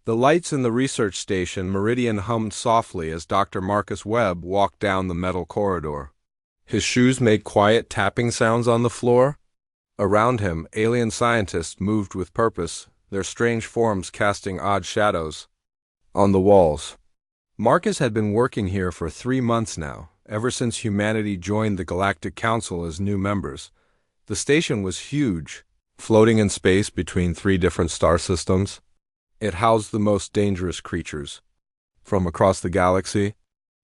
The lights in the research station Meridian hummed softly as Dr. Marcus Webb walked down the metal corridor. His shoes made quiet tapping sounds on the floor. Around him, alien scientists moved with purpose, their strange forms casting odd shadows on the walls. Marcus had been working here for 3 months now, ever since humanity joined the Galactic Council as new members. The station was huge, floating in space between 3 different star systems. It housed the most dangerous creatures from across the galaxy.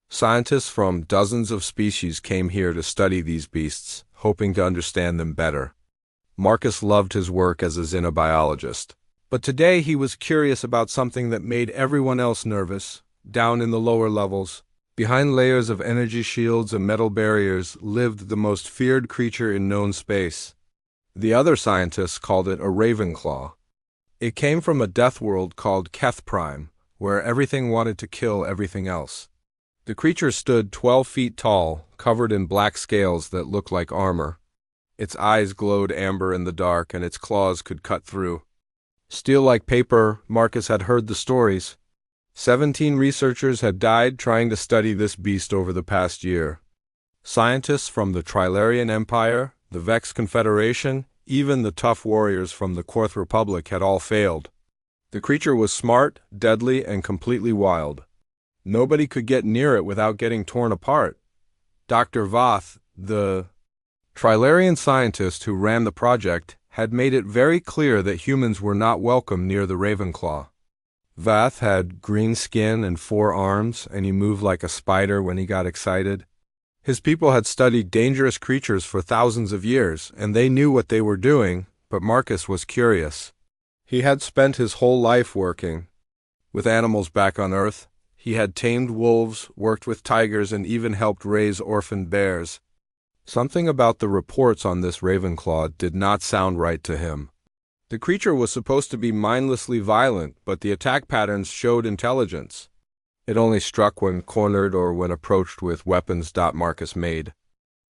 Scientists from dozens of species came here to study these beasts, hoping to understand them better. Marcus loved his work as a xenobiologist, but today he was curious about something that made everyone else nervous. Down in the lower levels, behind layers of energy shields and metal barriers, lived the most feared creature in known space. The other scientists called it a Ravenclaw. It came from a death world called Keth Prime, where everything wanted to kill everything else. The creature stood 12 feet tall, covered in black scales that looked like armor. Its eyes glowed amber in the dark, and its claws could cut through steel like paper. Marcus had heard the stories. 17 researchers had died trying to study this beast over the past year. Scientists from the Trilarian Empire, the Vex Confederation, even the tough warriors from the Quarth Republic had all failed. The creature was smart, deadly, and completely wild. Nobody could get near it without getting torn apart. Dr. Voth, the Trilarian scientist who ran the project, had made it very clear that humans were not welcome near the Ravenclaw. Vath had green skin and 4 arms, and he moved like a spider when he got excited. His people had studied dangerous creatures for thousands of years, and they knew what they were doing, but Marcus was curious. He had spent his whole life working with animals back on Earth. He had tamed wolves, worked with tigers, and even helped raise orphaned bears. Something about the reports on this Ravenclaw did not sound right to him. The creature was supposed to be mindlessly violent, but the attack patterns showed intelligence. It only struck when cornered or when approached with weapons. Marcus made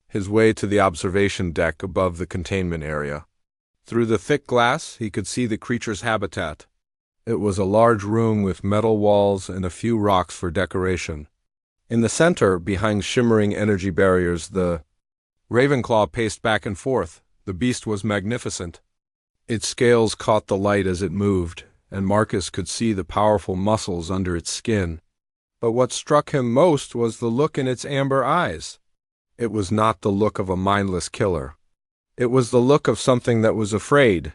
his way to the observation deck above the containment area. Through the thick glass, he could see the creature's habitat. It was a large room with metal walls and a few rocks for decoration. In the center, behind shimmering energy barriers, the Ravenclaw paced back and forth. The beast was magnificent. Its scales caught the light as it moved, and Marcus could see the powerful muscles under its skin. But what struck him most was the look in its amber eyes. It was not the look of a mindless killer. It was the look of something that was afraid.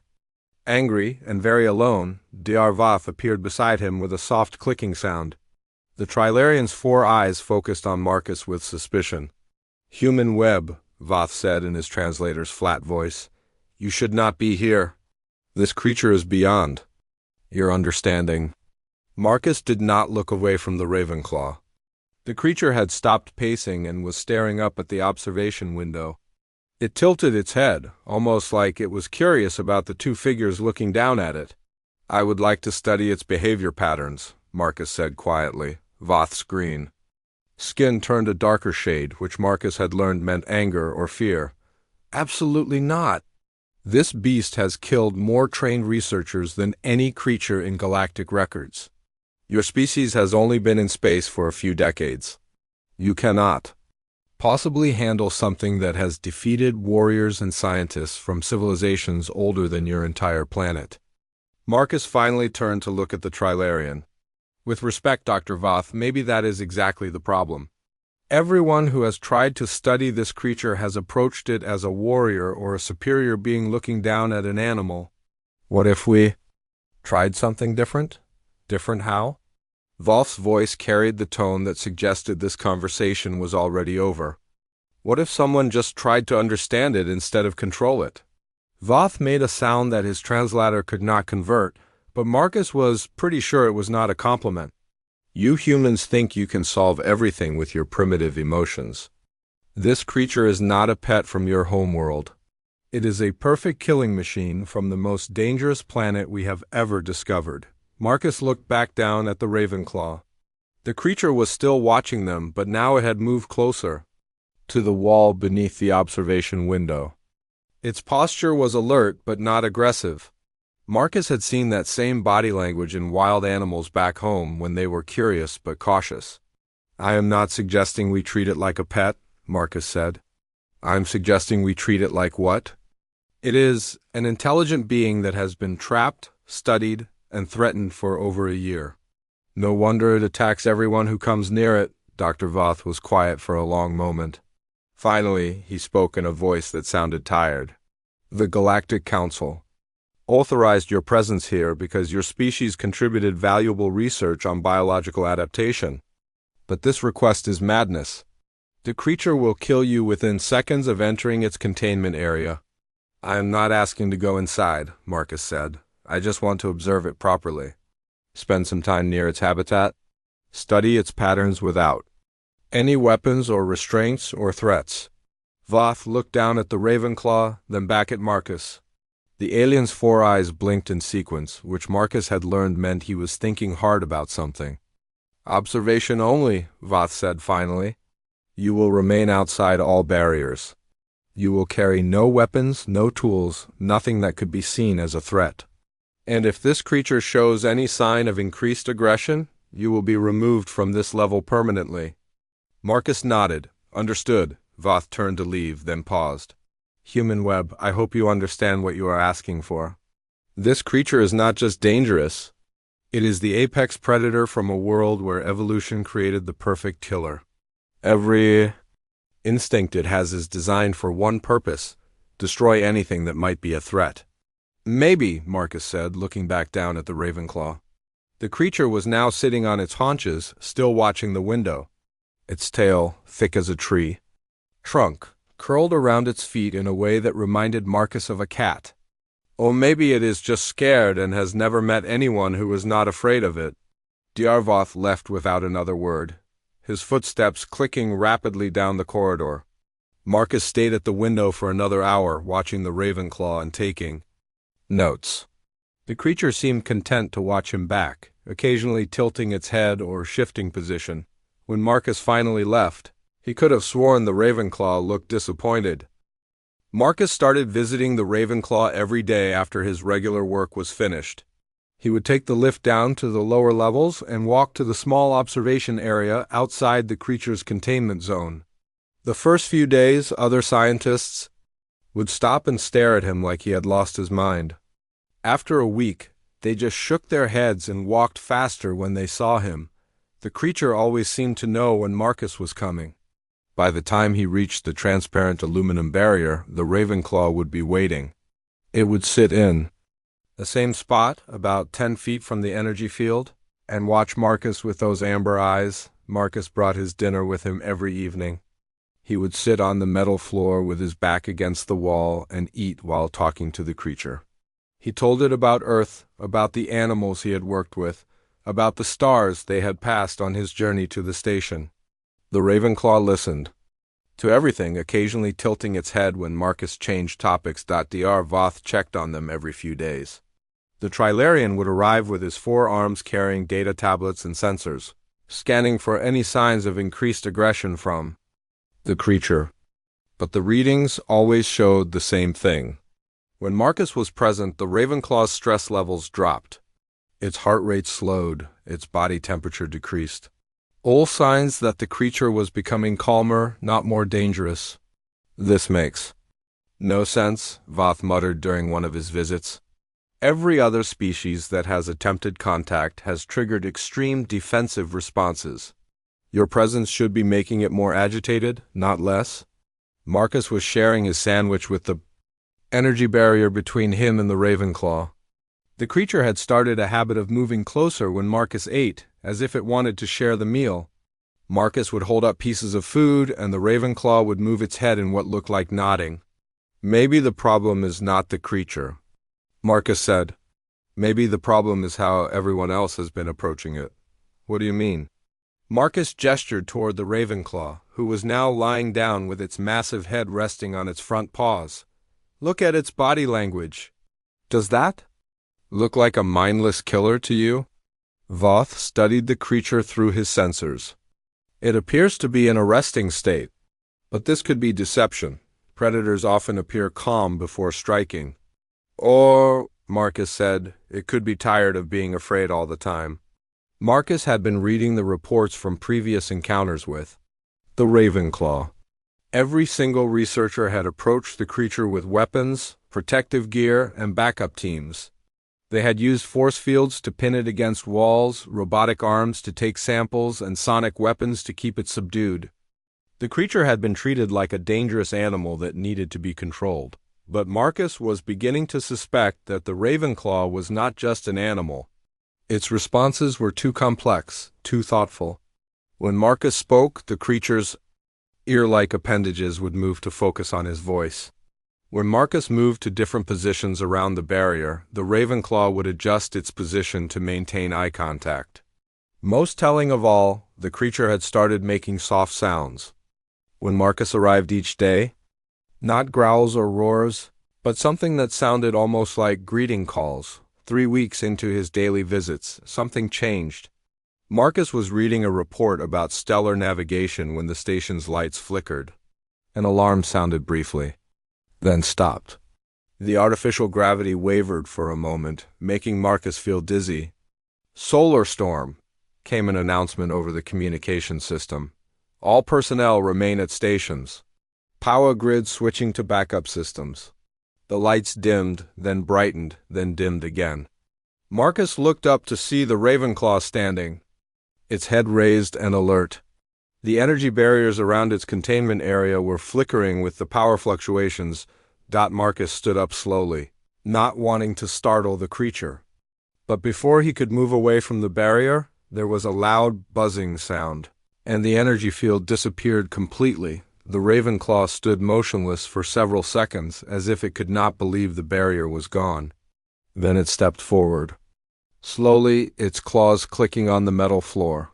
Angry and very alone, Dr. Voth appeared beside him with a soft clicking sound. The Trilarian's 4 eyes focused on Marcus with suspicion. "Human Webb," Voth said in his translator's flat voice. "You should not be here. This creature is beyond your understanding." Marcus did not look away from the Ravenclaw. The creature had stopped pacing and was staring up at the observation window. It tilted its head, almost like it was curious about the 2 figures looking down at it. "I would like to study its behavior patterns," Marcus said quietly. Voth's green skin turned a darker shade, which Marcus had learned meant anger or fear. "Absolutely not. This beast has killed more trained researchers than any creature in galactic records. Your species has only been in space for a few decades. You cannot possibly handle something that has defeated warriors and scientists from civilizations older than your entire planet." Marcus finally turned to look at the Trilarian. "With respect, Dr. Voth, maybe that is exactly the problem. Everyone who has tried to study this creature has approached it as a warrior or a superior being looking down at an animal. What if we tried something different? Different how?" Voth's voice carried the tone that suggested this conversation was already over. "What if someone just tried to understand it instead of control it?" Voth made a sound that his translator could not convert, but Marcus was pretty sure it was not a compliment. "You humans think you can solve everything with your primitive emotions. This creature is not a pet from your homeworld. It is a perfect killing machine from the most dangerous planet we have ever discovered." Marcus looked back down at the Ravenclaw. The creature was still watching them, but now it had moved closer to the wall beneath the observation window. Its posture was alert but not aggressive. Marcus had seen that same body language in wild animals back home when they were curious but cautious. "I am not suggesting we treat it like a pet," Marcus said. "I'm suggesting we treat it like what? It is an intelligent being that has been trapped, studied, and threatened for over a year. No wonder it attacks everyone who comes near it." Dr. Voth was quiet for a long moment. Finally, he spoke in a voice that sounded tired. "The Galactic Council authorized your presence here because your species contributed valuable research on biological adaptation. But this request is madness. The creature will kill you within seconds of entering its containment area." "I am not asking to go inside," Marcus said. "I just want to observe it properly. Spend some time near its habitat. Study its patterns without any weapons or restraints or threats." Voth looked down at the Ravenclaw, then back at Marcus. The alien's 4 eyes blinked in sequence, which Marcus had learned meant he was thinking hard about something. "Observation only," Voth said finally. "You will remain outside all barriers. You will carry no weapons, no tools, nothing that could be seen as a threat. And if this creature shows any sign of increased aggression, you will be removed from this level permanently." Marcus nodded. "Understood." Voth turned to leave, then paused. "Human Web, I hope you understand what you are asking for. This creature is not just dangerous. It is the apex predator from a world where evolution created the perfect killer. Every instinct it has is designed for one purpose: destroy anything that might be a threat." "Maybe," Marcus said, looking back down at the Ravenclaw. The creature was now sitting on its haunches, still watching the window. Its tail, thick as a tree, trunk, curled around its feet in a way that reminded Marcus of a cat. Or maybe it is just scared and has never met anyone who was not afraid of it. Voth left without another word, his footsteps clicking rapidly down the corridor. Marcus stayed at the window for another hour, watching the Ravenclaw and taking notes. The creature seemed content to watch him back, occasionally tilting its head or shifting position. When Marcus finally left, he could have sworn the Ravenclaw looked disappointed. Marcus started visiting the Ravenclaw every day after his regular work was finished. He would take the lift down to the lower levels and walk to the small observation area outside the creature's containment zone. The first few days, other scientists would stop and stare at him like he had lost his mind. After a week, they just shook their heads and walked faster when they saw him. The creature always seemed to know when Marcus was coming. By the time he reached the transparent aluminum barrier, the Ravenclaw would be waiting. It would sit in the same spot, about 10 feet from the energy field, and watch Marcus with those amber eyes. Marcus brought his dinner with him every evening. He would sit on the metal floor with his back against the wall and eat while talking to the creature. He told it about Earth, about the animals he had worked with, about the stars they had passed on his journey to the station. The Ravenclaw listened to everything, occasionally tilting its head when Marcus changed topics. Voth checked on them every few days. The Trilarian would arrive with his 4 arms carrying data tablets and sensors, scanning for any signs of increased aggression from the creature. But the readings always showed the same thing. When Marcus was present, the Ravenclaw's stress levels dropped. Its heart rate slowed, its body temperature decreased. All signs that the creature was becoming calmer, not more dangerous. "This makes no sense," Voth muttered during one of his visits. "Every other species that has attempted contact has triggered extreme defensive responses. Your presence should be making it more agitated, not less." Marcus was sharing his sandwich with the energy barrier between him and the Ravenclaw. The creature had started a habit of moving closer when Marcus ate, as if it wanted to share the meal. Marcus would hold up pieces of food, and the Ravenclaw would move its head in what looked like nodding. "Maybe the problem is not the creature," Marcus said. "Maybe the problem is how everyone else has been approaching it." "What do you mean?" Marcus gestured toward the Ravenclaw, who was now lying down with its massive head resting on its front paws. "Look at its body language. Does that look like a mindless killer to you?" Voth studied the creature through his sensors. "It appears to be in a resting state, but this could be deception. Predators often appear calm before striking." Or Marcus said. It could be tired of being afraid all the time. Marcus had been reading the reports from previous encounters with the Ravenclaw. Every single researcher had approached the creature with weapons, protective gear, and backup teams. They had used force fields to pin it against walls, robotic arms to take samples, and sonic weapons to keep it subdued. The creature had been treated like a dangerous animal that needed to be controlled. But Marcus was beginning to suspect that the Ravenclaw was not just an animal. Its responses were too complex, too thoughtful. When Marcus spoke, the creature's ear-like appendages would move to focus on his voice. When Marcus moved to different positions around the barrier, the Ravenclaw would adjust its position to maintain eye contact. Most telling of all, the creature had started making soft sounds. When Marcus arrived each day, not growls or roars, but something that sounded almost like greeting calls. 3 weeks into his daily visits, something changed. Marcus was reading a report about stellar navigation when the station's lights flickered. An alarm sounded briefly, then stopped. The artificial gravity wavered for a moment, making Marcus feel dizzy. "Solar storm," came an announcement over the communication system. "All personnel remain at stations. Power grid switching to backup systems." The lights dimmed, then brightened, then dimmed again. Marcus looked up to see the Ravenclaw standing, its head raised and alert. The energy barriers around its containment area were flickering with the power fluctuations. Marcus stood up slowly, not wanting to startle the creature. But before he could move away from the barrier, there was a loud buzzing sound, and the energy field disappeared completely. The Ravenclaw stood motionless for several seconds, as if it could not believe the barrier was gone. Then it stepped forward, slowly, its claws clicking on the metal floor.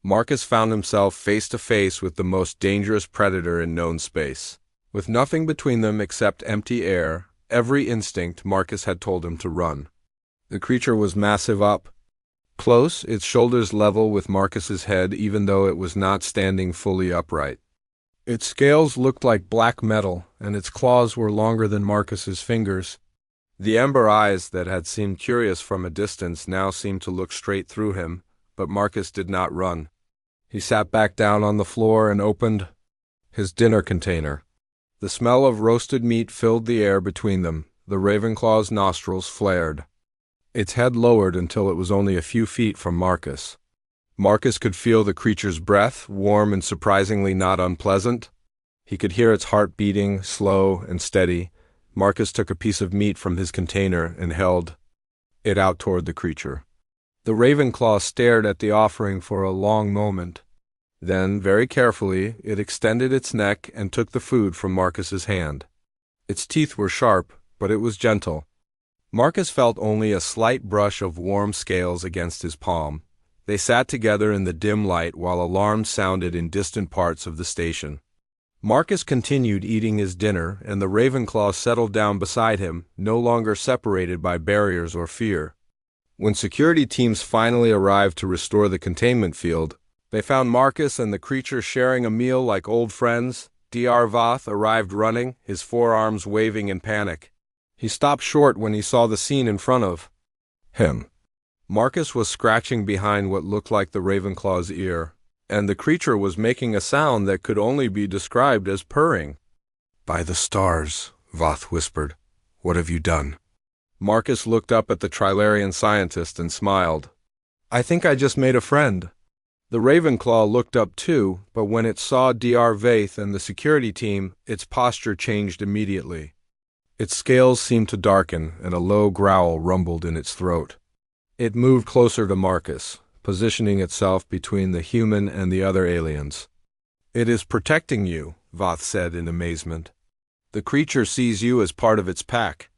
Marcus found himself face to face with the most dangerous predator in known space. With nothing between them except empty air, every instinct Marcus had told him to run. The creature was massive up close, its shoulders level with Marcus's head even though it was not standing fully upright. Its scales looked like black metal, and its claws were longer than Marcus's fingers. The ember eyes that had seemed curious from a distance now seemed to look straight through him, but Marcus did not run. He sat back down on the floor and opened his dinner container. The smell of roasted meat filled the air between them. The Ravenclaw's nostrils flared. Its head lowered until it was only a few feet from Marcus. Marcus could feel the creature's breath, warm and surprisingly not unpleasant. He could hear its heart beating, slow and steady. Marcus took a piece of meat from his container and held it out toward the creature. The Ravenclaw stared at the offering for a long moment. Then, very carefully, it extended its neck and took the food from Marcus's hand. Its teeth were sharp, but it was gentle. Marcus felt only a slight brush of warm scales against his palm. They sat together in the dim light while alarms sounded in distant parts of the station. Marcus continued eating his dinner, and the Ravenclaw settled down beside him, no longer separated by barriers or fear. When security teams finally arrived to restore the containment field, they found Marcus and the creature sharing a meal like old friends. Dr. Voth arrived running, his forearms waving in panic. He stopped short when he saw the scene in front of him. Marcus was scratching behind what looked like the Ravenclaw's ear, and the creature was making a sound that could only be described as purring. "By the stars," Voth whispered. "What have you done?" Marcus looked up at the Trilarian scientist and smiled. "I think I just made a friend." The Ravenclaw looked up too, but when it saw Dr. Vath and the security team, its posture changed immediately. Its scales seemed to darken, and a low growl rumbled in its throat. It moved closer to Marcus, positioning itself between the human and the other aliens. "It is protecting you," Voth said in amazement. "The creature sees you as part of its pack."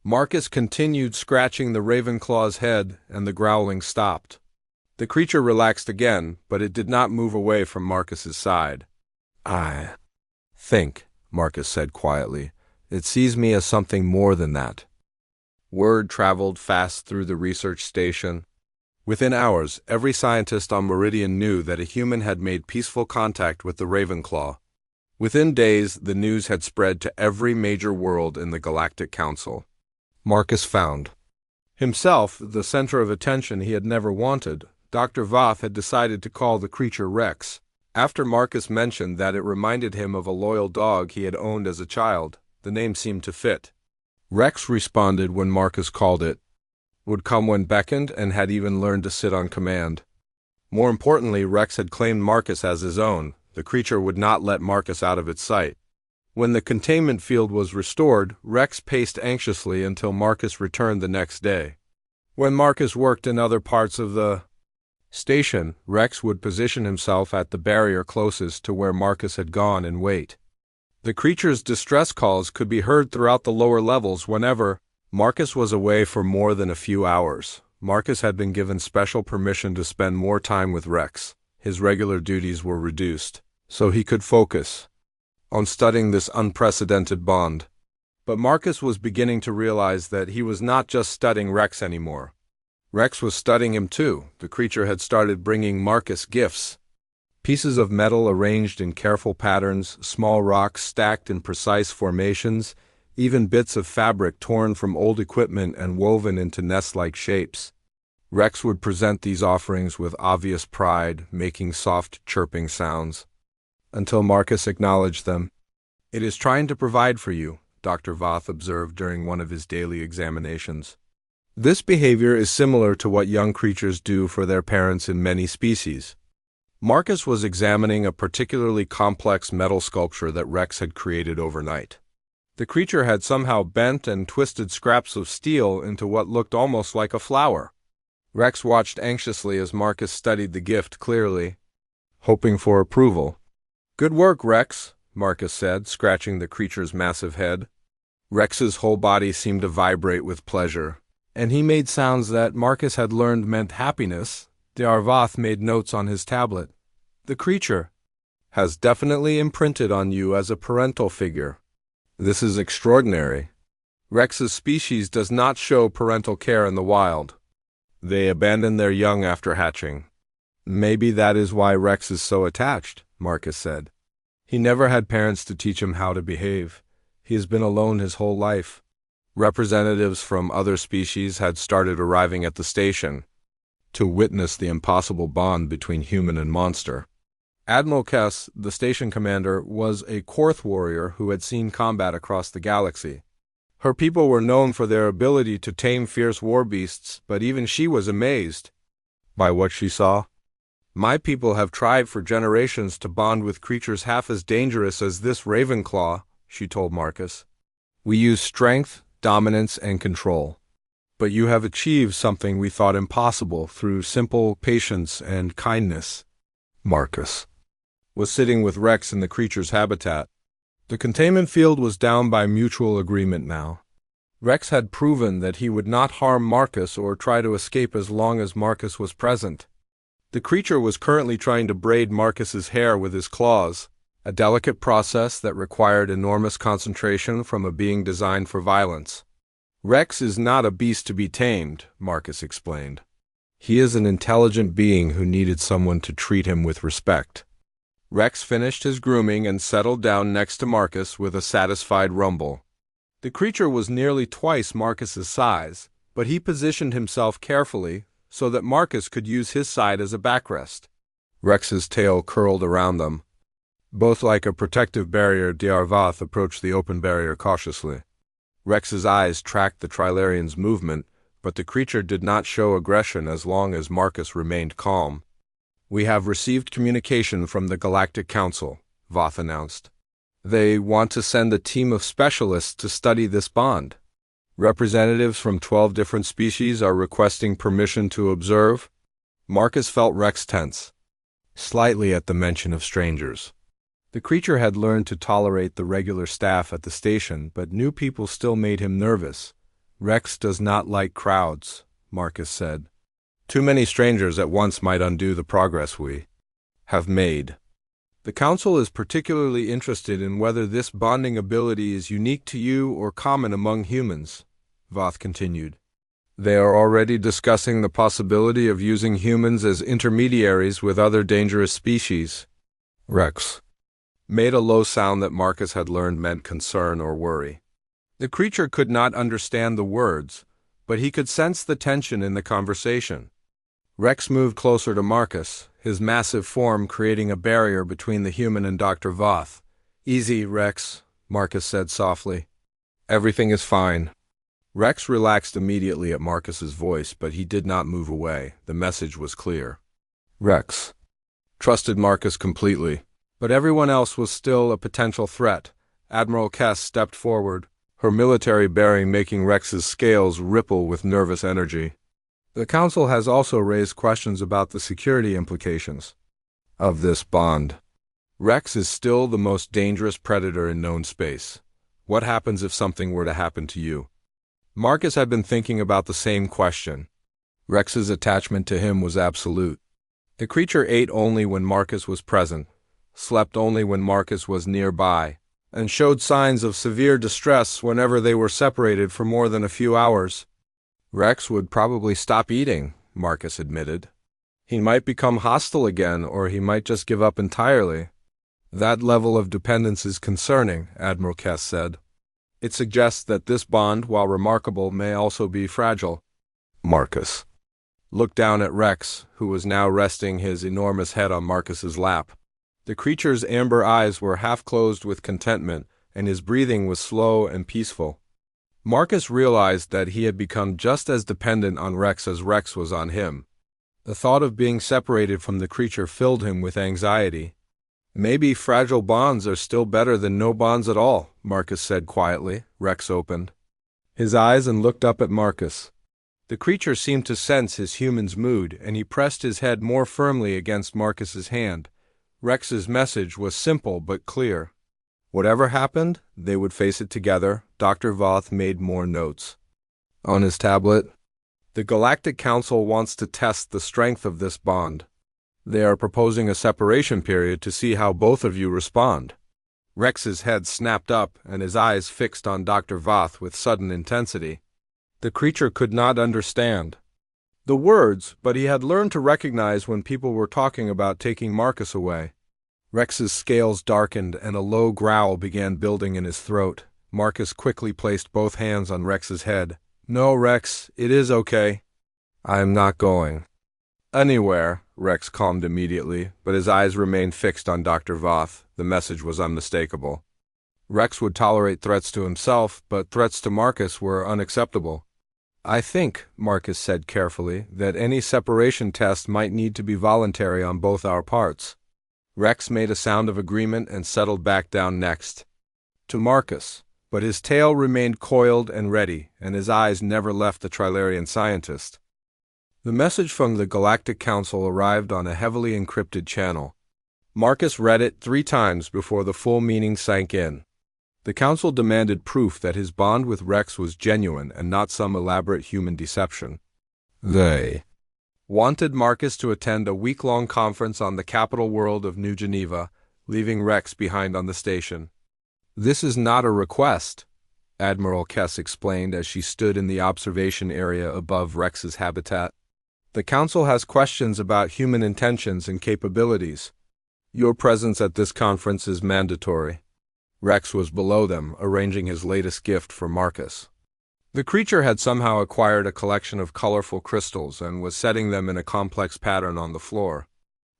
Marcus continued scratching the Ravenclaw's head, and the growling stopped. The creature relaxed again, but it did not move away from Marcus's side. "I think," Marcus said quietly, "it sees me as something more than that." Word traveled fast through the research station. Within hours, every scientist on Meridian knew that a human had made peaceful contact with the Ravenclaw. Within days, the news had spread to every major world in the Galactic Council. Marcus found Himself, the center of attention he had never wanted, Dr. Voth had decided to call the creature Rex. After Marcus mentioned that it reminded him of a loyal dog he had owned as a child, the name seemed to fit. Rex responded when Marcus called it, would come when beckoned, and had even learned to sit on command. More importantly, Rex had claimed Marcus as his own. The creature would not let Marcus out of its sight. When the containment field was restored, Rex paced anxiously until Marcus returned the next day. When Marcus worked in other parts of the station, Rex would position himself at the barrier closest to where Marcus had gone and wait. The creature's distress calls could be heard throughout the lower levels whenever Marcus was away for more than a few hours. Marcus had been given special permission to spend more time with Rex. His regular duties were reduced, so he could focus on studying this unprecedented bond. But Marcus was beginning to realize that he was not just studying Rex anymore. Rex was studying him too. The creature had started bringing Marcus gifts. Pieces of metal arranged in careful patterns, small rocks stacked in precise formations, even bits of fabric torn from old equipment and woven into nest-like shapes. Rex would present these offerings with obvious pride, making soft chirping sounds, until Marcus acknowledged them. "It is trying to provide for you," Dr. Voth observed during one of his daily examinations. This behavior is similar to what young creatures do for their parents in many species. Marcus was examining a particularly complex metal sculpture that Rex had created overnight. The creature had somehow bent and twisted scraps of steel into what looked almost like a flower. Rex watched anxiously as Marcus studied the gift clearly, hoping for approval. "Good work, Rex," Marcus said, scratching the creature's massive head. Rex's whole body seemed to vibrate with pleasure, and he made sounds that Marcus had learned meant happiness. Voth made notes on his tablet. "The creature has definitely imprinted on you as a parental figure. This is extraordinary. Rex's species does not show parental care in the wild. They abandon their young after hatching." "Maybe that is why Rex is so attached," Marcus said. "He never had parents to teach him how to behave. He has been alone his whole life." Representatives from other species had started arriving at the station to witness the impossible bond between human and monster. Admiral Kess, the station commander, was a Korth warrior who had seen combat across the galaxy. Her people were known for their ability to tame fierce war beasts, but even she was amazed by what she saw. "My people have tried for generations to bond with creatures half as dangerous as this Ravenclaw," she told Marcus. "We use strength, dominance, and control. But you have achieved something we thought impossible through simple patience and kindness." Marcus was sitting with Rex in the creature's habitat. The containment field was down by mutual agreement now. Rex had proven that he would not harm Marcus or try to escape as long as Marcus was present. The creature was currently trying to braid Marcus's hair with his claws, a delicate process that required enormous concentration from a being designed for violence. "Rex is not a beast to be tamed," Marcus explained. "He is an intelligent being who needed someone to treat him with respect." Rex finished his grooming and settled down next to Marcus with a satisfied rumble. The creature was nearly twice Marcus's size, but he positioned himself carefully so that Marcus could use his side as a backrest. Rex's tail curled around them. Both like a protective barrier, Voth approached the open barrier cautiously. Rex's eyes tracked the Trilarian's movement, but the creature did not show aggression as long as Marcus remained calm. "We have received communication from the Galactic Council," Voth announced. "They want to send a team of specialists to study this bond. Representatives from 12 different species are requesting permission to observe." Marcus felt Rex tense slightly at the mention of strangers. The creature had learned to tolerate the regular staff at the station, but new people still made him nervous. "Rex does not like crowds," Marcus said. "Too many strangers at once might undo the progress we have made. The Council is particularly interested in whether this bonding ability is unique to you or common among humans," Voth continued. "They are already discussing the possibility of using humans as intermediaries with other dangerous species." Rex made a low sound that Marcus had learned meant concern or worry. The creature could not understand the words, but he could sense the tension in the conversation. Rex moved closer to Marcus, his massive form creating a barrier between the human and Dr. Voth. "Easy, Rex," Marcus said softly. "Everything is fine." Rex relaxed immediately at Marcus's voice, but he did not move away. The message was clear. Rex trusted Marcus completely, but everyone else was still a potential threat. Admiral Kess stepped forward, her military bearing making Rex's scales ripple with nervous energy. "The Council has also raised questions about the security implications of this bond. Rex is still the most dangerous predator in known space. What happens if something were to happen to you?" Marcus had been thinking about the same question. Rex's attachment to him was absolute. The creature ate only when Marcus was present, slept only when Marcus was nearby, and showed signs of severe distress whenever they were separated for more than a few hours. "Rex would probably stop eating," Marcus admitted. "He might become hostile again, or he might just give up entirely." "That level of dependence is concerning," Admiral Kess said. "It suggests that this bond, while remarkable, may also be fragile." Marcus looked down at Rex, who was now resting his enormous head on Marcus's lap. The creature's amber eyes were half-closed with contentment, and his breathing was slow and peaceful. Marcus realized that he had become just as dependent on Rex as Rex was on him. The thought of being separated from the creature filled him with anxiety. "Maybe fragile bonds are still better than no bonds at all," Marcus said quietly. Rex opened his eyes and looked up at Marcus. The creature seemed to sense his human's mood, and he pressed his head more firmly against Marcus's hand. Rex's message was simple but clear. Whatever happened, they would face it together. Dr. Voth made more notes on his tablet. "The Galactic Council wants to test the strength of this bond. They are proposing a separation period to see how both of you respond." Rex's head snapped up, and his eyes fixed on Dr. Voth with sudden intensity. The creature could not understand the words, but he had learned to recognize when people were talking about taking Marcus away. Rex's scales darkened, and a low growl began building in his throat. Marcus quickly placed both hands on Rex's head. "No, Rex, it is okay. I am not going anywhere," Rex calmed immediately, but his eyes remained fixed on Dr. Voth. The message was unmistakable. Rex would tolerate threats to himself, but threats to Marcus were unacceptable. "I think," Marcus said carefully, "that any separation test might need to be voluntary on both our parts." Rex made a sound of agreement and settled back down next to Marcus, but his tail remained coiled and ready, and his eyes never left the Trilarian scientist. The message from the Galactic Council arrived on a heavily encrypted channel. Marcus read it 3 times before the full meaning sank in. The Council demanded proof that his bond with Rex was genuine and not some elaborate human deception. They wanted Marcus to attend a week-long conference on the capital world of New Geneva, leaving Rex behind on the station. "This is not a request," Admiral Kess explained as she stood in the observation area above Rex's habitat. "The Council has questions about human intentions and capabilities. Your presence at this conference is mandatory." Rex was below them, arranging his latest gift for Marcus. The creature had somehow acquired a collection of colorful crystals and was setting them in a complex pattern on the floor.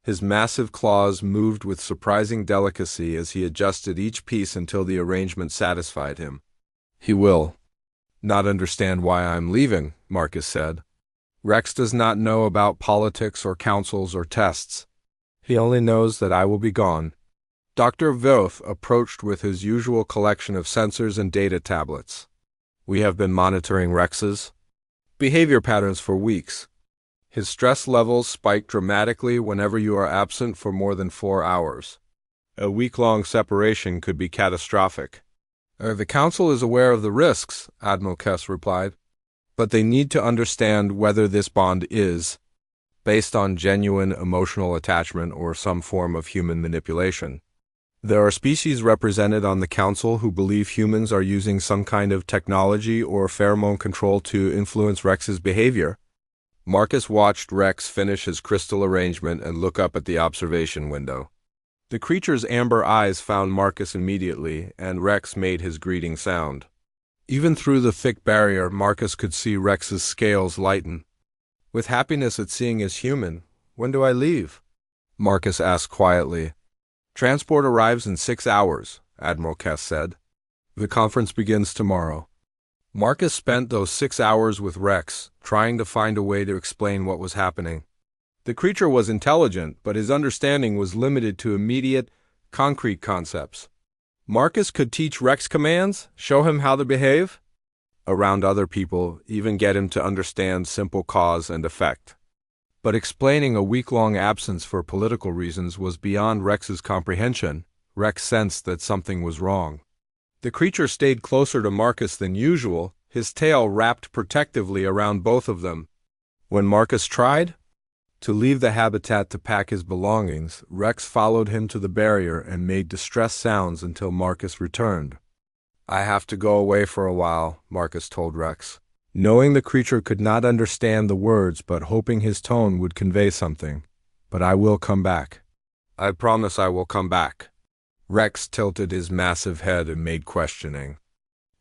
His massive claws moved with surprising delicacy as he adjusted each piece until the arrangement satisfied him. "He will not understand why I'm leaving," Marcus said. "Rex does not know about politics or councils or tests. He only knows that I will be gone." Dr. Voth approached with his usual collection of sensors and data tablets. "We have been monitoring Rex's behavior patterns for weeks. His stress levels spike dramatically whenever you are absent for more than 4 hours. A week-long separation could be catastrophic." "The Council is aware of the risks," Admiral Kess replied, "but they need to understand whether this bond is based on genuine emotional attachment or some form of human manipulation. There are species represented on the Council who believe humans are using some kind of technology or pheromone control to influence Rex's behavior." Marcus watched Rex finish his crystal arrangement and look up at the observation window. The creature's amber eyes found Marcus immediately, and Rex made his greeting sound. Even through the thick barrier, Marcus could see Rex's scales lighten. With happiness at seeing his human, "When do I leave?" Marcus asked quietly. "Transport arrives in 6 hours," Admiral Kess said. "The conference begins tomorrow." Marcus spent those 6 hours with Rex, trying to find a way to explain what was happening. The creature was intelligent, but his understanding was limited to immediate, concrete concepts. Marcus could teach Rex commands, show him how to behave around other people, even get him to understand simple cause and effect. But explaining a week-long absence for political reasons was beyond Rex's comprehension. Rex sensed that something was wrong. The creature stayed closer to Marcus than usual, his tail wrapped protectively around both of them. When Marcus tried to leave the habitat to pack his belongings, Rex followed him to the barrier and made distressed sounds until Marcus returned. "I have to go away for a while," Marcus told Rex, knowing the creature could not understand the words but hoping his tone would convey something. "But I will come back. I promise I will come back." Rex tilted his massive head and made questioning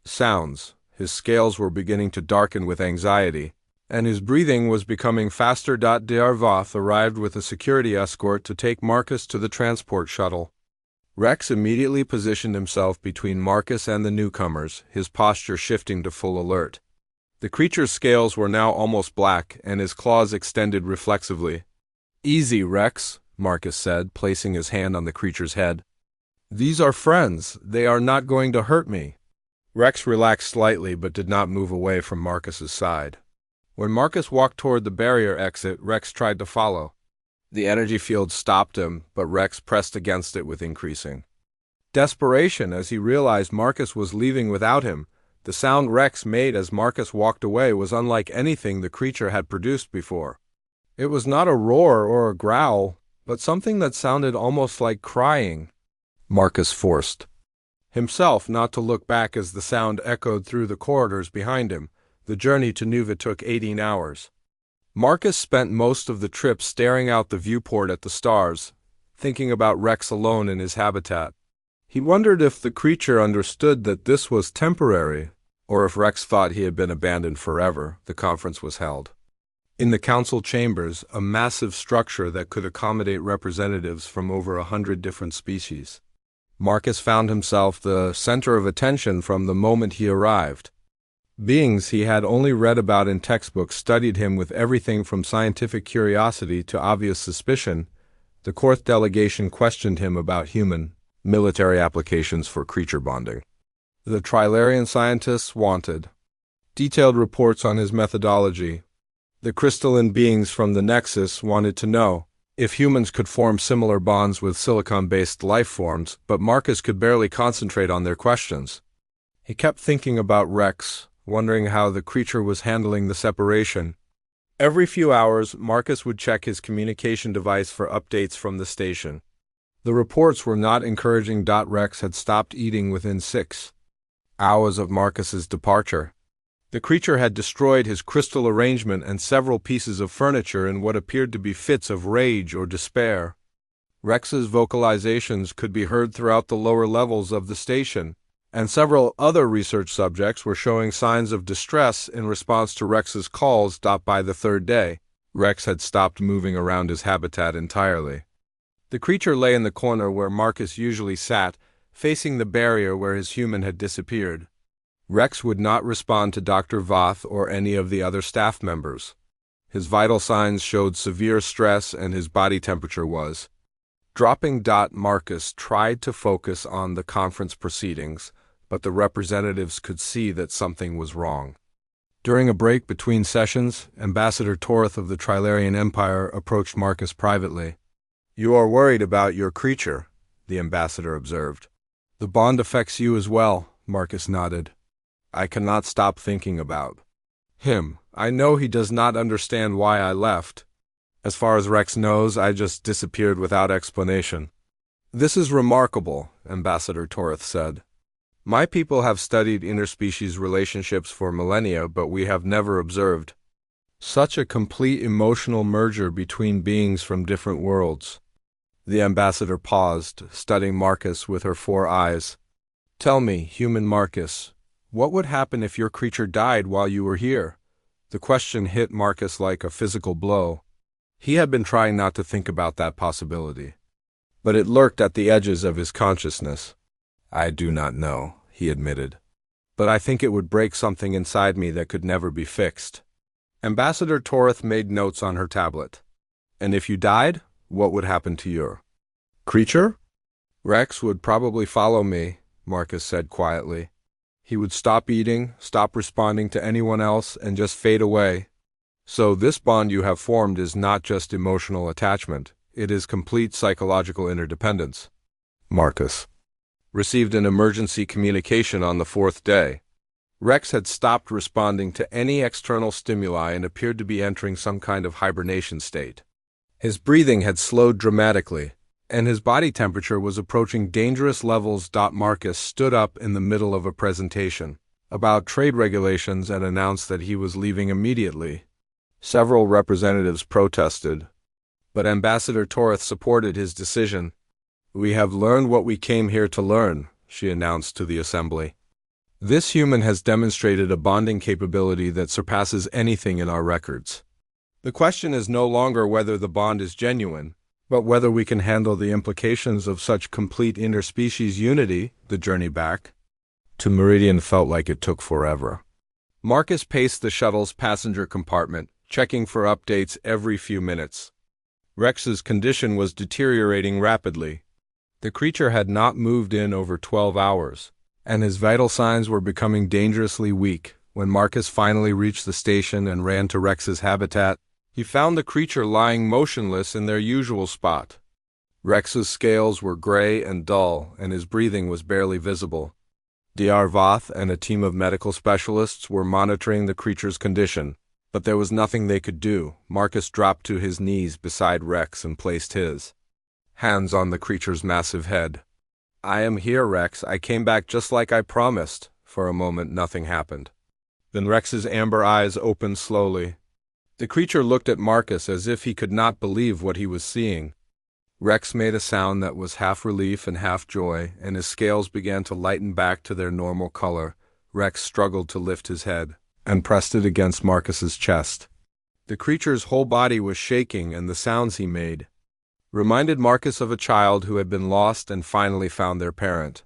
sounds. His scales were beginning to darken with anxiety, and his breathing was becoming faster. Dr. Voth arrived with a security escort to take Marcus to the transport shuttle. Rex immediately positioned himself between Marcus and the newcomers, his posture shifting to full alert. The creature's scales were now almost black, and his claws extended reflexively. "Easy, Rex," Marcus said, placing his hand on the creature's head. "These are friends. They are not going to hurt me." Rex relaxed slightly but did not move away from Marcus's side. When Marcus walked toward the barrier exit, Rex tried to follow. The energy field stopped him, but Rex pressed against it with increasing desperation as he realized Marcus was leaving without him. The sound Rex made as Marcus walked away was unlike anything the creature had produced before. It was not a roar or a growl, but something that sounded almost like crying. Marcus forced himself not to look back as the sound echoed through the corridors behind him. The journey to Nuva took 18 hours. Marcus spent most of the trip staring out the viewport at the stars, thinking about Rex alone in his habitat. He wondered if the creature understood that this was temporary, or if Rex thought he had been abandoned forever. The conference was held in the council chambers, a massive structure that could accommodate representatives from over 100 different species. Marcus found himself the center of attention from the moment he arrived. Beings he had only read about in textbooks studied him with everything from scientific curiosity to obvious suspicion. The Korth delegation questioned him about human, military applications for creature bonding. The Trilarian scientists wanted detailed reports on his methodology. The crystalline beings from the Nexus wanted to know if humans could form similar bonds with silicon-based life forms, but Marcus could barely concentrate on their questions. He kept thinking about Rex, wondering how the creature was handling the separation. Every few hours, Marcus would check his communication device for updates from the station. The reports were not encouraging. Rex had stopped eating within 6 hours of Marcus's departure. The creature had destroyed his crystal arrangement and several pieces of furniture in what appeared to be fits of rage or despair. Rex's vocalizations could be heard throughout the lower levels of the station, and several other research subjects were showing signs of distress in response to Rex's calls. By the 3rd day, Rex had stopped moving around his habitat entirely. The creature lay in the corner where Marcus usually sat, facing the barrier where his human had disappeared. Rex would not respond to Dr. Voth or any of the other staff members. His vital signs showed severe stress and his body temperature was dropping. Marcus tried to focus on the conference proceedings, but the representatives could see that something was wrong. During a break between sessions, Ambassador Torth of the Trilarian Empire approached Marcus privately. "You are worried about your creature," the ambassador observed. "The bond affects you as well," Marcus nodded. "I cannot stop thinking about him. I know he does not understand why I left. As far as Rex knows, I just disappeared without explanation." "This is remarkable," Ambassador Torth said. "My people have studied interspecies relationships for millennia, but we have never observed such a complete emotional merger between beings from different worlds." The ambassador paused, studying Marcus with her 4 eyes. "Tell me, human Marcus, What would happen if your creature died while you were here? The question hit Marcus like a physical blow. He had been trying not to think about that possibility, but it lurked at the edges of his consciousness. I do not know, he admitted, but I think it would break something inside me that could never be fixed. Ambassador Torith made notes on her tablet. And if you died, what would happen to your creature? Rex would probably follow me, Marcus said quietly. He would stop eating, stop responding to anyone else, and just fade away. So this bond you have formed is not just emotional attachment, it is complete psychological interdependence. Marcus received an emergency communication on the 4th day. Rex had stopped responding to any external stimuli and appeared to be entering some kind of hibernation state. His breathing had slowed dramatically, and his body temperature was approaching dangerous levels. Marcus stood up in the middle of a presentation about trade regulations and announced that he was leaving immediately. Several representatives protested, but Ambassador Torith supported his decision. We have learned what we came here to learn, she announced to the assembly. This human has demonstrated a bonding capability that surpasses anything in our records. The question is no longer whether the bond is genuine, but whether we can handle the implications of such complete interspecies unity. The journey back to Meridian felt like it took forever. Marcus paced the shuttle's passenger compartment, checking for updates every few minutes. Rex's condition was deteriorating rapidly. The creature had not moved in over 12 hours, and his vital signs were becoming dangerously weak. When Marcus finally reached the station and ran to Rex's habitat, he found the creature lying motionless in their usual spot. Rex's scales were gray and dull, and his breathing was barely visible. Dr. Voth and a team of medical specialists were monitoring the creature's condition, but there was nothing they could do. Marcus dropped to his knees beside Rex and placed his hands on the creature's massive head. I am here, Rex. I came back just like I promised. For a moment, nothing happened. Then Rex's amber eyes opened slowly. The creature looked at Marcus as if he could not believe what he was seeing. Rex made a sound that was half relief and half joy, and his scales began to lighten back to their normal color. Rex struggled to lift his head and pressed it against Marcus's chest. The creature's whole body was shaking, and the sounds he made reminded Marcus of a child who had been lost and finally found their parent.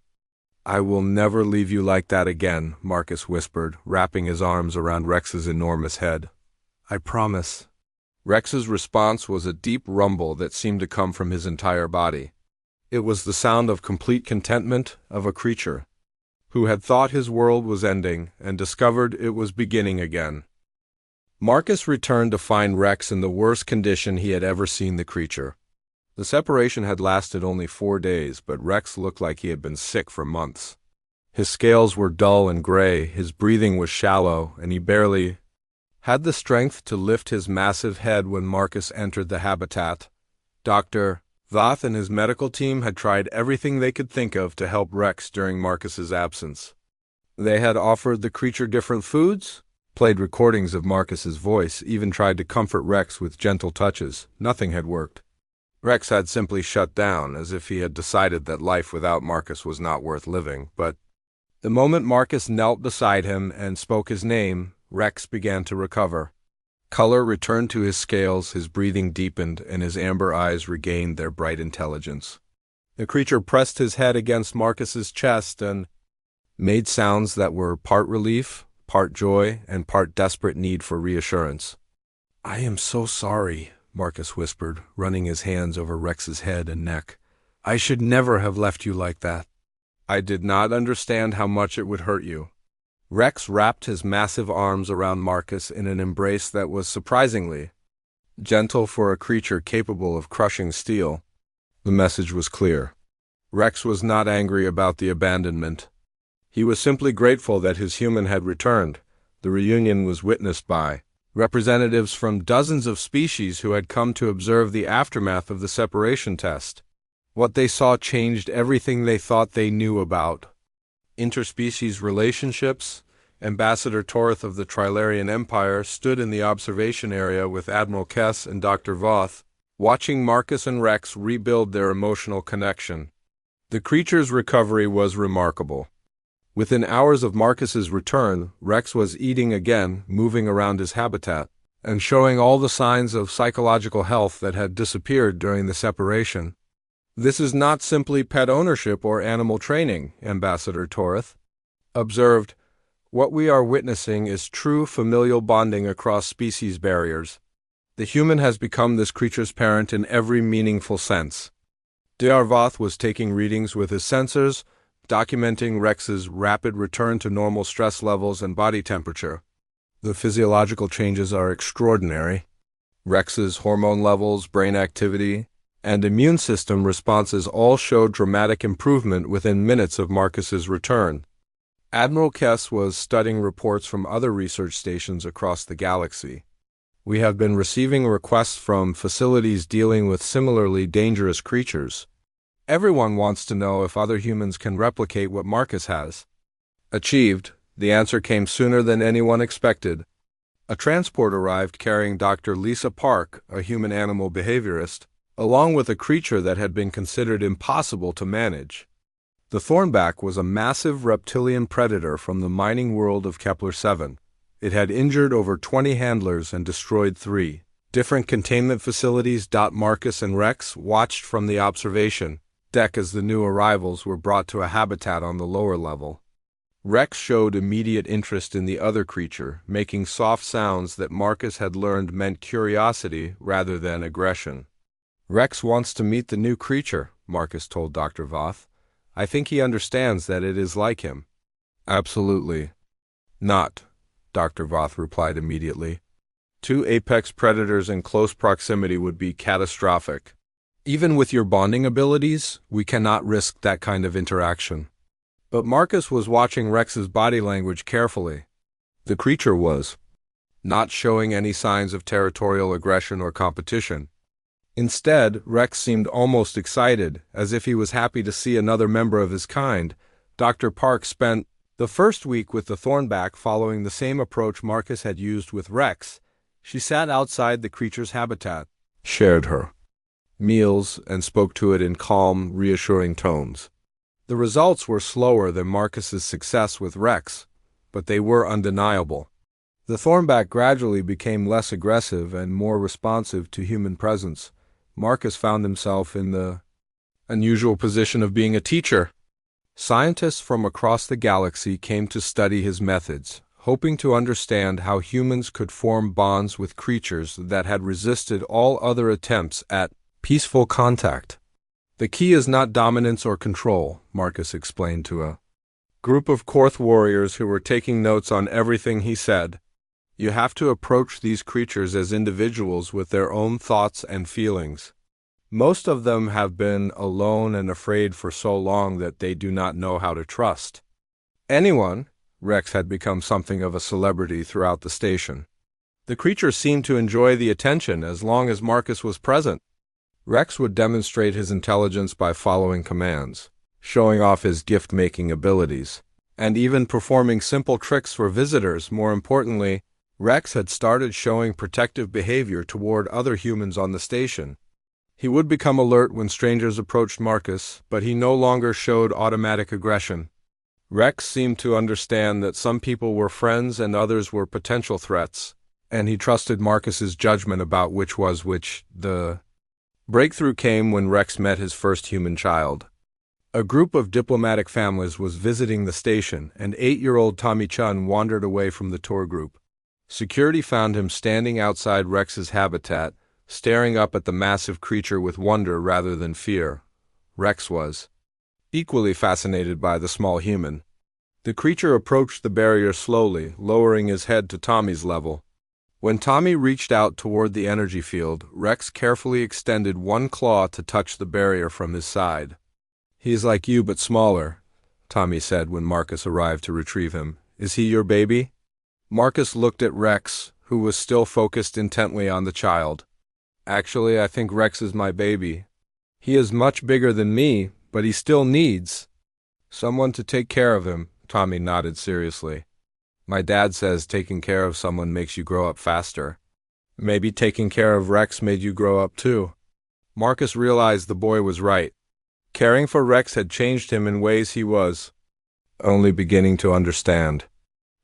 I will never leave you like that again, Marcus whispered, wrapping his arms around Rex's enormous head. I promise. Rex's response was a deep rumble that seemed to come from his entire body. It was the sound of complete contentment of a creature who had thought his world was ending and discovered it was beginning again. Marcus returned to find Rex in the worst condition he had ever seen the creature. The separation had lasted only 4 days, but Rex looked like he had been sick for months. His scales were dull and gray, his breathing was shallow, and he barely had the strength to lift his massive head when Marcus entered the habitat. Dr. Voth and his medical team had tried everything they could think of to help Rex during Marcus's absence. They had offered the creature different foods, played recordings of Marcus's voice, even tried to comfort Rex with gentle touches. Nothing had worked. Rex had simply shut down, as if he had decided that life without Marcus was not worth living. But the moment Marcus knelt beside him and spoke his name, Rex began to recover. Color returned to his scales, his breathing deepened, and his amber eyes regained their bright intelligence. The creature pressed his head against Marcus's chest and made sounds that were part relief, part joy, and part desperate need for reassurance. I am so sorry, Marcus whispered, running his hands over Rex's head and neck. I should never have left you like that. I did not understand how much it would hurt you. Rex wrapped his massive arms around Marcus in an embrace that was surprisingly gentle for a creature capable of crushing steel. The message was clear. Rex was not angry about the abandonment. He was simply grateful that his human had returned. The reunion was witnessed by representatives from dozens of species who had come to observe the aftermath of the separation test. What they saw changed everything they thought they knew about interspecies relationships. Ambassador Torith of the Trilarian Empire stood in the observation area with Admiral Kess and Dr. Voth, watching Marcus and Rex rebuild their emotional connection. The creature's recovery was remarkable. Within hours of Marcus's return, Rex was eating again, moving around his habitat, and showing all the signs of psychological health that had disappeared during the separation. This is not simply pet ownership or animal training, Ambassador Torith observed. What we are witnessing is true familial bonding across species barriers. The human has become this creature's parent in every meaningful sense. Diarvath was taking readings with his sensors, documenting Rex's rapid return to normal stress levels and body temperature. The physiological changes are extraordinary. Rex's hormone levels, brain activity, and immune system responses all showed dramatic improvement within minutes of Marcus's return. Admiral Kess was studying reports from other research stations across the galaxy. We have been receiving requests from facilities dealing with similarly dangerous creatures. Everyone wants to know if other humans can replicate what Marcus has achieved. The answer came sooner than anyone expected. A transport arrived carrying Dr. Lisa Park, a human-animal behaviorist, along with a creature that had been considered impossible to manage. The Thornback was a massive reptilian predator from the mining world of Kepler-7. It had injured over 20 handlers and destroyed 3 different containment facilities. Marcus and Rex watched from the observation deck as the new arrivals were brought to a habitat on the lower level. Rex showed immediate interest in the other creature, making soft sounds that Marcus had learned meant curiosity rather than aggression. Rex wants to meet the new creature, Marcus told Dr. Voth. I think he understands that it is like him. Absolutely not, Dr. Voth replied immediately. 2 apex predators in close proximity would be catastrophic. Even with your bonding abilities, we cannot risk that kind of interaction. But Marcus was watching Rex's body language carefully. The creature was not showing any signs of territorial aggression or competition. Instead, Rex seemed almost excited, as if he was happy to see another member of his kind. Dr. Park spent the first week with the Thornback following the same approach Marcus had used with Rex. She sat outside the creature's habitat, shared her meals, and spoke to it in calm, reassuring tones. The results were slower than Marcus's success with Rex, but they were undeniable. The Thornback gradually became less aggressive and more responsive to human presence. Marcus found himself in the unusual position of being a teacher. Scientists from across the galaxy came to study his methods, hoping to understand how humans could form bonds with creatures that had resisted all other attempts at peaceful contact. The key is not dominance or control, Marcus explained to a group of Korth warriors who were taking notes on everything he said. You have to approach these creatures as individuals with their own thoughts and feelings. Most of them have been alone and afraid for so long that they do not know how to trust anyone. Rex had become something of a celebrity throughout the station. The creature seemed to enjoy the attention as long as Marcus was present. Rex would demonstrate his intelligence by following commands, showing off his gift-making abilities, and even performing simple tricks for visitors. More importantly, Rex had started showing protective behavior toward other humans on the station. He would become alert when strangers approached Marcus, but he no longer showed automatic aggression. Rex seemed to understand that some people were friends and others were potential threats, and he trusted Marcus's judgment about which was which. The breakthrough came when Rex met his first human child. A group of diplomatic families was visiting the station, and 8-year-old Tommy Chun wandered away from the tour group. Security found him standing outside Rex's habitat, staring up at the massive creature with wonder rather than fear. Rex was equally fascinated by the small human. The creature approached the barrier slowly, lowering his head to Tommy's level. When Tommy reached out toward the energy field, Rex carefully extended one claw to touch the barrier from his side. "He's like you but smaller," Tommy said when Marcus arrived to retrieve him. "Is he your baby?" Marcus looked at Rex, who was still focused intently on the child. "Actually, I think Rex is my baby. He is much bigger than me, but he still needs someone to take care of him." Tommy nodded seriously. "My dad says taking care of someone makes you grow up faster. Maybe taking care of Rex made you grow up too." Marcus realized the boy was right. Caring for Rex had changed him in ways he was only beginning to understand.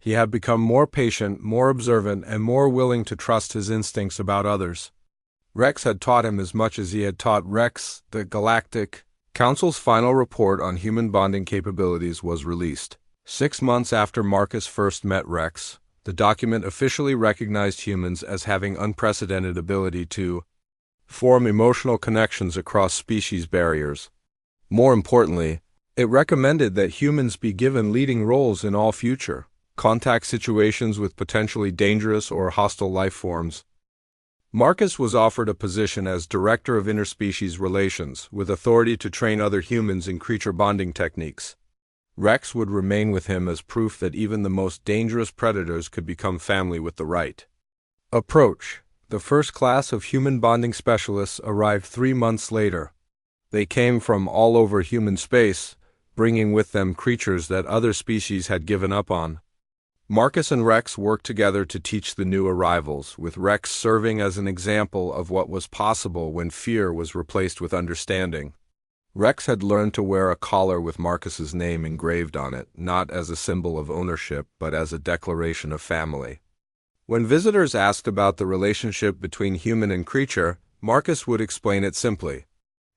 He had become more patient, more observant, and more willing to trust his instincts about others. Rex had taught him as much as he had taught Rex. The Galactic Council's final report on human bonding capabilities was released. 6 months after Marcus first met Rex, the document officially recognized humans as having unprecedented ability to form emotional connections across species barriers. More importantly, it recommended that humans be given leading roles in all future contact situations with potentially dangerous or hostile life forms. Marcus was offered a position as Director of Interspecies Relations, with authority to train other humans in creature bonding techniques. Rex would remain with him as proof that even the most dangerous predators could become family with the right approach. The first class of human bonding specialists arrived 3 months later. They came from all over human space, bringing with them creatures that other species had given up on. Marcus and Rex worked together to teach the new arrivals, with Rex serving as an example of what was possible when fear was replaced with understanding. Rex had learned to wear a collar with Marcus's name engraved on it, not as a symbol of ownership, but as a declaration of family. When visitors asked about the relationship between human and creature, Marcus would explain it simply.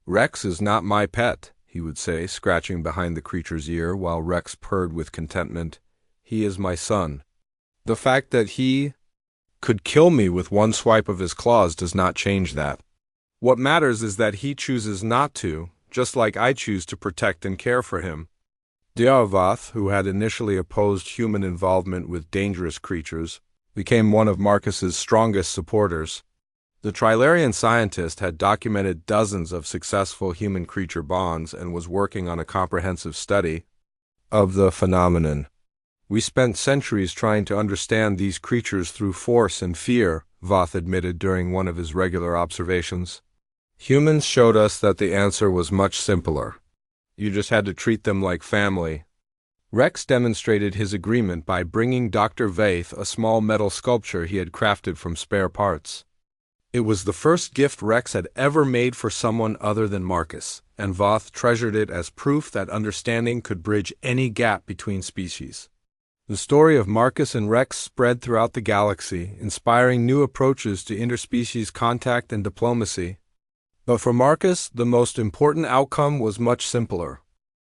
"Rex is not my pet," he would say, scratching behind the creature's ear while Rex purred with contentment. "He is my son. The fact that he could kill me with one swipe of his claws does not change that. What matters is that he chooses not to, just like I choose to protect and care for him." Diavath, who had initially opposed human involvement with dangerous creatures, became one of Marcus's strongest supporters. The Trilarian scientist had documented dozens of successful human-creature bonds and was working on a comprehensive study of the phenomenon. "We spent centuries trying to understand these creatures through force and fear," Voth admitted during one of his regular observations. "Humans showed us that the answer was much simpler. You just had to treat them like family." Rex demonstrated his agreement by bringing Dr. Vaith a small metal sculpture he had crafted from spare parts. It was the first gift Rex had ever made for someone other than Marcus, and Voth treasured it as proof that understanding could bridge any gap between species. The story of Marcus and Rex spread throughout the galaxy, inspiring new approaches to interspecies contact and diplomacy. But for Marcus, the most important outcome was much simpler.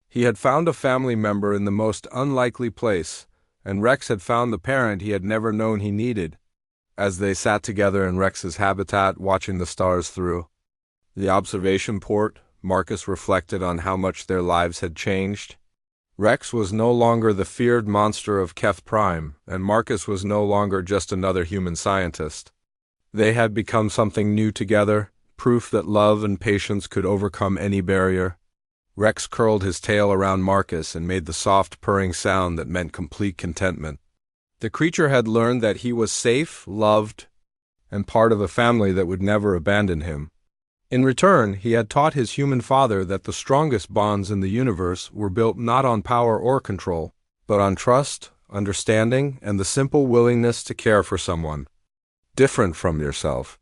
He had found a family member in the most unlikely place, and Rex had found the parent he had never known he needed. As they sat together in Rex's habitat, watching the stars through the observation port, Marcus reflected on how much their lives had changed. Rex was no longer the feared monster of Keth Prime, and Marcus was no longer just another human scientist. They had become something new together, proof that love and patience could overcome any barrier. Rex curled his tail around Marcus and made the soft purring sound that meant complete contentment. The creature had learned that he was safe, loved, and part of a family that would never abandon him. In return, he had taught his human father that the strongest bonds in the universe were built not on power or control, but on trust, understanding, and the simple willingness to care for someone different from yourself.